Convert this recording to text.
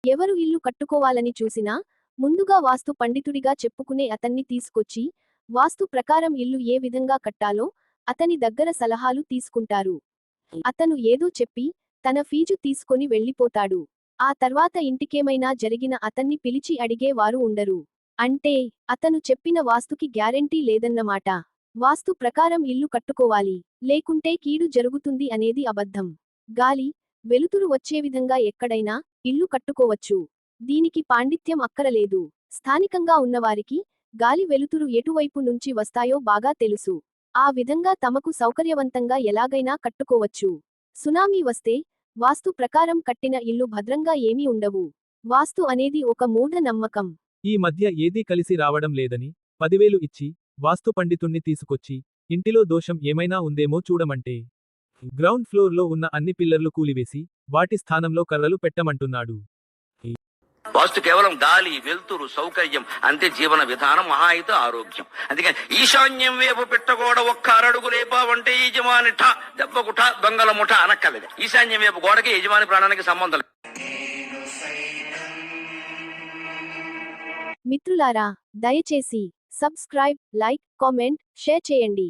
ఎవరు ఇల్లు కట్టుకోవాలని చూసినా ముందుగా వాస్తు పండితుడిగా చెప్పుకునే అతన్ని తీసుకొచ్చి వాస్తు ప్రకారం ఇల్లు ఏ విధంగా కట్టాలో అతని దగ్గర సలహాలు తీసుకుంటారు. అతను ఏదో చెప్పి తన ఫీజు తీసుకొని వెళ్ళిపోతాడు. ఆ తర్వాత ఇంటికేమైనా జరిగిన అతన్ని పిలిచి అడిగే వారు ఉండరు. అంటే అతను చెప్పిన వాస్తుకి గ్యారెంటీ లేదన్నమాట. వాస్తు ప్రకారం ఇల్లు కట్టుకోవాలి, లేకుంటే కీడు జరుగుతుంది అనేది అబద్ధం. గాలి, వెలుతురు వచ్చే విధంగా ఎక్కడైనా ఇల్లు కట్టుకోవచ్చు. దీనికి పాండిత్యం అక్కరలేదు. స్థానికంగా ఉన్నవారికి గాలి వెలుతురు ఎటువైపు నుంచి వస్తాయో బాగా తెలుసు. ఆ విధంగా తమకు సౌకర్యవంతంగా ఎలాగైనా కట్టుకోవచ్చు. సునామీ వస్తే వాస్తు ప్రకారం కట్టిన ఇల్లు భద్రంగా ఏమీ ఉండవు. వాస్తు అనేది ఒక మూఢ నమ్మకం. ఈ మధ్య ఏదీ కలిసి రావడం లేదని 10,000 ఇచ్చి వాస్తు పండితుణ్ణి తీసుకొచ్చి ఇంటిలో దోషం ఏమైనా ఉందేమో చూడమంటే గ్రౌండ్ ఫ్లోర్లో ఉన్న అన్ని పిల్లర్లు కూలివేసి వాటి స్థానంలో కర్రలు పెట్టమంటున్నాడు. వాస్తు కేవలం గాలి, వెలుతురు, సౌకర్యం అంతే. జీవన విధానం మహా అయితే ఆరోగ్యం. అందుకని ఈశాన్యం వైపు పెట్టగోడ ఒక్క అరడుగు లేపావంటే యజమాని ఠ దెబ్బకుఠ దొంగల ముఠ అనక్కలేదు. ఈశాన్యం వైపు గోడకి యజమాని ప్రాణానికి సంబంధం లేదు. మిత్రులారా, దయచేసి సబ్స్క్రైబ్, లైక్, కామెంట్, షేర్ చేయండి.